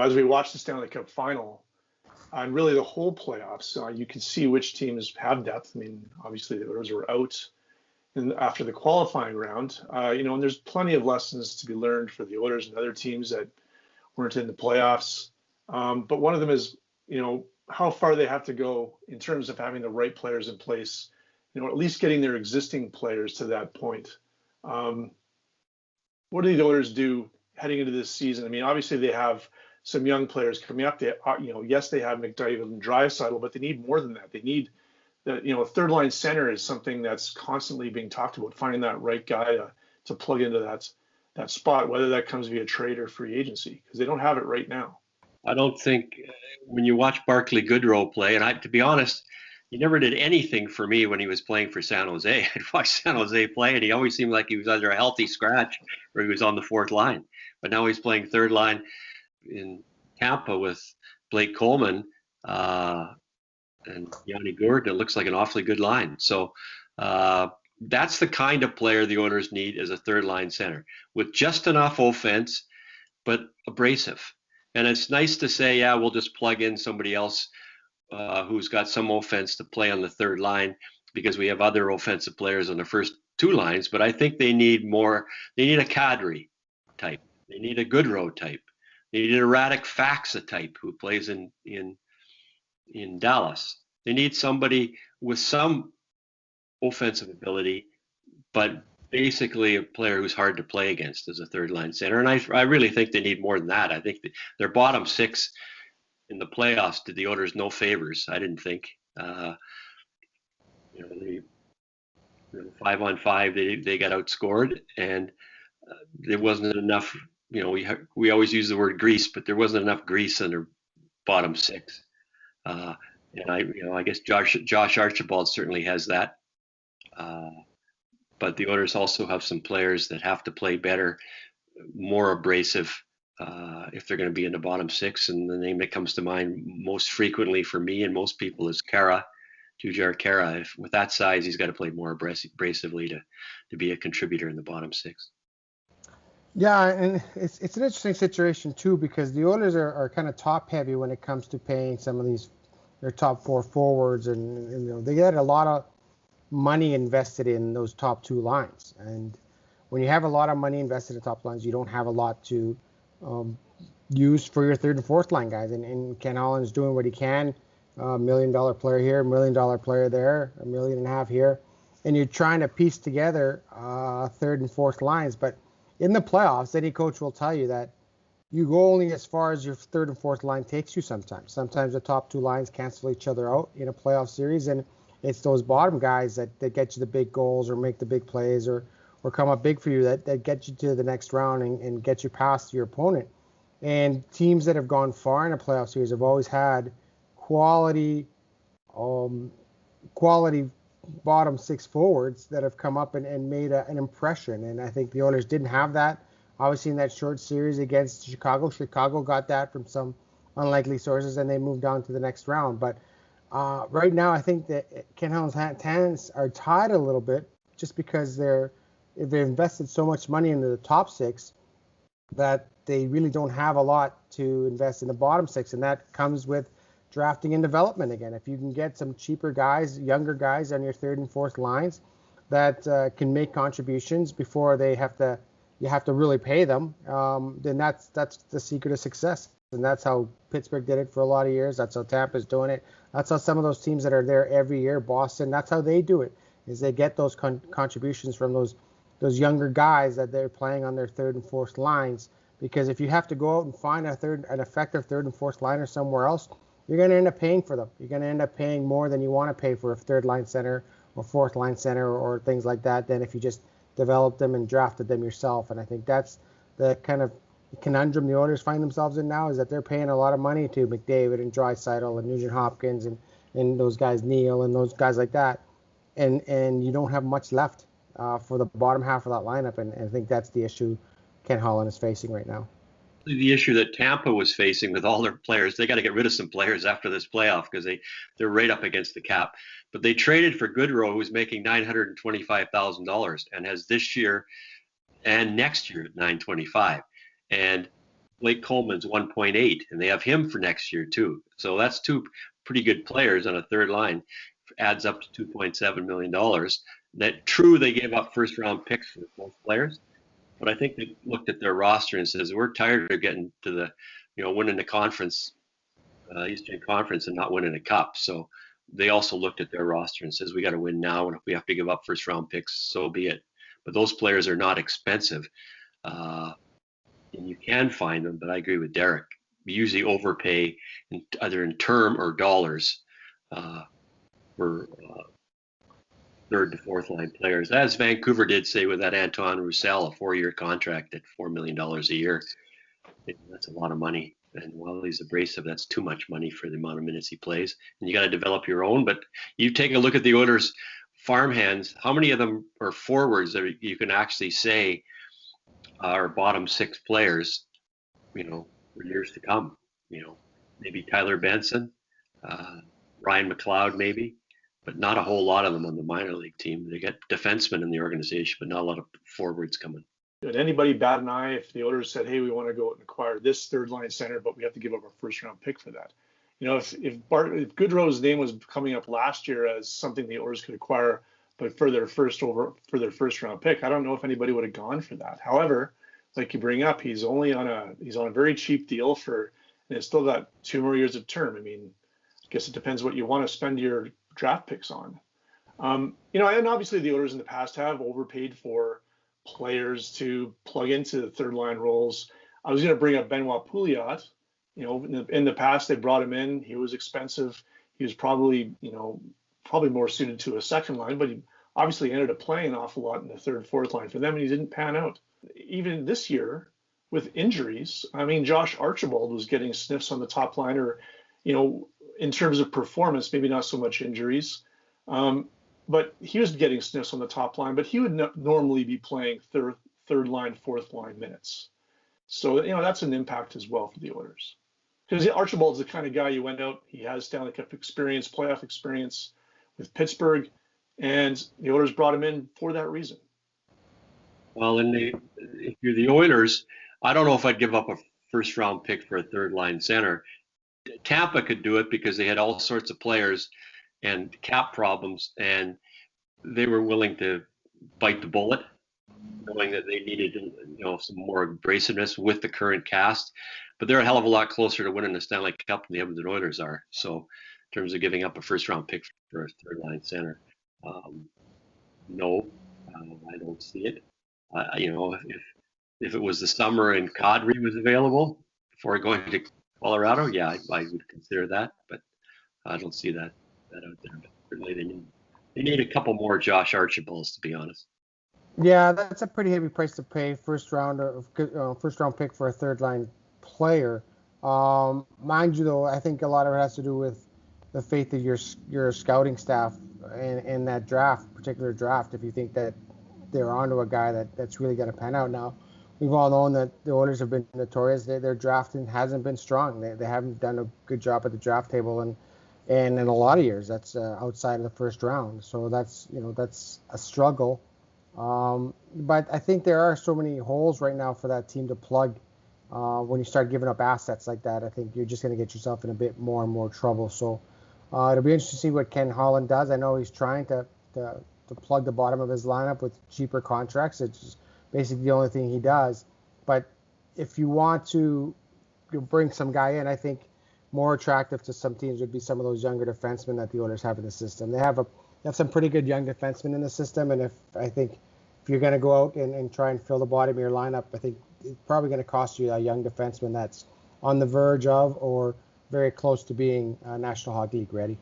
as we watch the Stanley Cup final, and really the whole playoffs, you can see which teams have depth. I mean, obviously the Oilers were out after the qualifying round, and there's plenty of lessons to be learned for the Oilers and other teams that weren't in the playoffs. But one of them is, how far they have to go in terms of having the right players in place, at least getting their existing players to that point. What do the Oilers do heading into this season? I mean, obviously they have some young players coming up. They, yes, they have McDavid and Draisaitl, but they need more than that. They need a third line center is something that's constantly being talked about, finding that right guy to plug into that spot, whether that comes via trade or free agency, because they don't have it right now. I don't think when you watch Barclay Goodrow play, and to be honest, he never did anything for me when he was playing for San Jose. I'd watch San Jose play, and he always seemed like he was either a healthy scratch or he was on the fourth line. But now he's playing third line in Tampa with Blake Coleman and Yanni Gourde. It looks like an awfully good line. So that's the kind of player the Oilers need as a third line center, with just enough offense, but abrasive. And it's nice to say, yeah, we'll just plug in somebody else who's got some offense to play on the third line because we have other offensive players on the first two lines. But I think they need more. They need a Kadri type. They need a Goodrow type. They need a Radek Faksa type who plays in Dallas. They need somebody with some offensive ability, but basically a player who's hard to play against as a third line center. And I really think they need more than that. I think their bottom six in the playoffs did the Oilers no favors. I didn't think. They 5-on-5, they got outscored, and there wasn't enough. We always use the word grease, but there wasn't enough grease in their bottom six. And I guess Josh Archibald certainly has that. But the Oilers also have some players that have to play better, more abrasive if they're going to be in the bottom six. And the name that comes to mind most frequently for me and most people is Jujhar Khaira. With that size, he's got to play more abrasively to be a contributor in the bottom six. Yeah, and it's an interesting situation too, because the Oilers are kind of top heavy when it comes to paying some of their top four forwards, and they get a lot of money invested in those top two lines. And when you have a lot of money invested in top lines, you don't have a lot to use for your third and fourth line guys. And Ken Holland's doing what he can. $1 million player here, $1 million player there, $1.5 million here. And you're trying to piece together third and fourth lines. But in the playoffs, any coach will tell you that you go only as far as your third and fourth line takes you sometimes. Sometimes the top two lines cancel each other out in a playoff series, and it's those bottom guys that get you the big goals or make the big plays or come up big for you that get you to the next round and get you past your opponent. And teams that have gone far in a playoff series have always had quality bottom six forwards that have come up and made an impression. And I think the Oilers didn't have that. Obviously, in that short series against Chicago got that from some unlikely sources, and they moved on to the next round. But right now, I think that Ken Holland's hands are tied a little bit just because they've invested so much money into the top six that they really don't have a lot to invest in the bottom six, and that comes with drafting and development again. If you can get some cheaper guys, younger guys on your third and fourth lines that can make contributions before you have to really pay them, then that's the secret of success. And that's how Pittsburgh did it for a lot of years. That's how Tampa's doing it. That's how some of those teams that are there every year, Boston, that's how they do it, is they get those contributions from those younger guys that they're playing on their third and fourth lines. Because if you have to go out and find an effective third and fourth liner somewhere else, you're going to end up paying for them. You're going to end up paying more than you want to pay for a third line center or fourth line center or things like that than if you just developed them and drafted them yourself. And I think that's the kind of conundrum the Oilers find themselves in now, is that they're paying a lot of money to McDavid and Draisaitl and Nugent Hopkins and those guys, Neal and those guys like that. And you don't have much left for the bottom half of that lineup. And I think that's the issue Ken Holland is facing right now. The issue that Tampa was facing with all their players, they got to get rid of some players after this playoff because they're right up against the cap. But they traded for Goodrow, who's making $925,000 and has this year and next year at $925,000. And Blake Coleman's 1.8, and they have him for next year too. So that's two pretty good players on a third line. Adds up to $2.7 million. That true, they gave up first round picks for both players, but I think they looked at their roster and says we're tired of getting to the, winning the conference, Eastern Conference, and not winning a cup. So they also looked at their roster and says we got to win now, and if we have to give up first round picks, so be it. But those players are not expensive, and you can find them. But I agree with Derek. We usually overpay either in term or dollars for third to fourth line players, as Vancouver did say with that Antoine Roussel, a 4-year contract at $4 million a year. That's a lot of money. And while he's abrasive, that's too much money for the amount of minutes he plays. And you got to develop your own. But you take a look at the Oilers' farmhands. How many of them are forwards that you can actually say are bottom six players, for years to come? Maybe Tyler Benson, Ryan McLeod, maybe, but not a whole lot of them on the minor league team. They got defensemen in the organization, but not a lot of forwards coming. Would anybody bat an eye if the Oilers said, hey, we want to go and acquire this third line center, but we have to give up our first round pick for that? If Goodrow's name was coming up last year as something the Oilers could acquire, but for their first round pick, I don't know if anybody would have gone for that. However, like you bring up, he's on a very cheap deal and it's still got 2 more years of term. I mean, I guess it depends what you want to spend your draft picks on. And obviously the Oilers in the past have overpaid for players to plug into the third line roles. I was going to bring up Benoit Pouliot. In the past they brought him in. He was expensive. He was probably more suited to a second line, but he obviously ended up playing an awful lot in the third, fourth line for them, and he didn't pan out. Even this year with injuries, I mean, Josh Archibald was getting sniffs on the top line, or, in terms of performance, maybe not so much injuries. But he was getting sniffs on the top line, but he would normally be playing third line, fourth line minutes. So, that's an impact as well for the Oilers. Because Archibald's the kind of guy you went out, he has Stanley Cup experience, playoff experience with Pittsburgh, and the Oilers brought him in for that reason. Well, if you're the Oilers, I don't know if I'd give up a first round pick for a third line center. Tampa could do it because they had all sorts of players and cap problems, and they were willing to bite the bullet, knowing that they needed, some more abrasiveness with the current cast. But they're a hell of a lot closer to winning the Stanley Cup than the Edmonton Oilers are. So, in terms of giving up a first-round pick for a third-line center, no, I don't see it. If it was the summer and Kadri was available before going to Colorado, yeah, I would consider that. But I don't see that out there. But certainly they need a couple more Josh Archibalds, to be honest. Yeah, that's a pretty heavy price to pay. First round pick for a third line player. Mind you, though, I think a lot of it has to do with the faith of your scouting staff in that particular draft. If you think that they're onto a guy that's really going to pan out. Now, we've all known that the Oilers have been notorious. Their drafting hasn't been strong. They haven't done a good job at the draft table, and in a lot of years, that's outside of the first round. So that's a struggle. But I think there are so many holes right now for that team to plug. When you start giving up assets like that, I think you're just going to get yourself in a bit more and more trouble. So it'll be interesting to see what Ken Holland does. I know he's trying to plug the bottom of his lineup with cheaper contracts. It's basically the only thing he does. But if you want to bring some guy in, I think more attractive to some teams would be some of those younger defensemen that the Oilers have in the system. They have some pretty good young defensemen in the system, and if you're going to go out and try and fill the bottom of your lineup, I think it's probably going to cost you a young defenseman that's on the verge of or very close to being National Hockey League ready.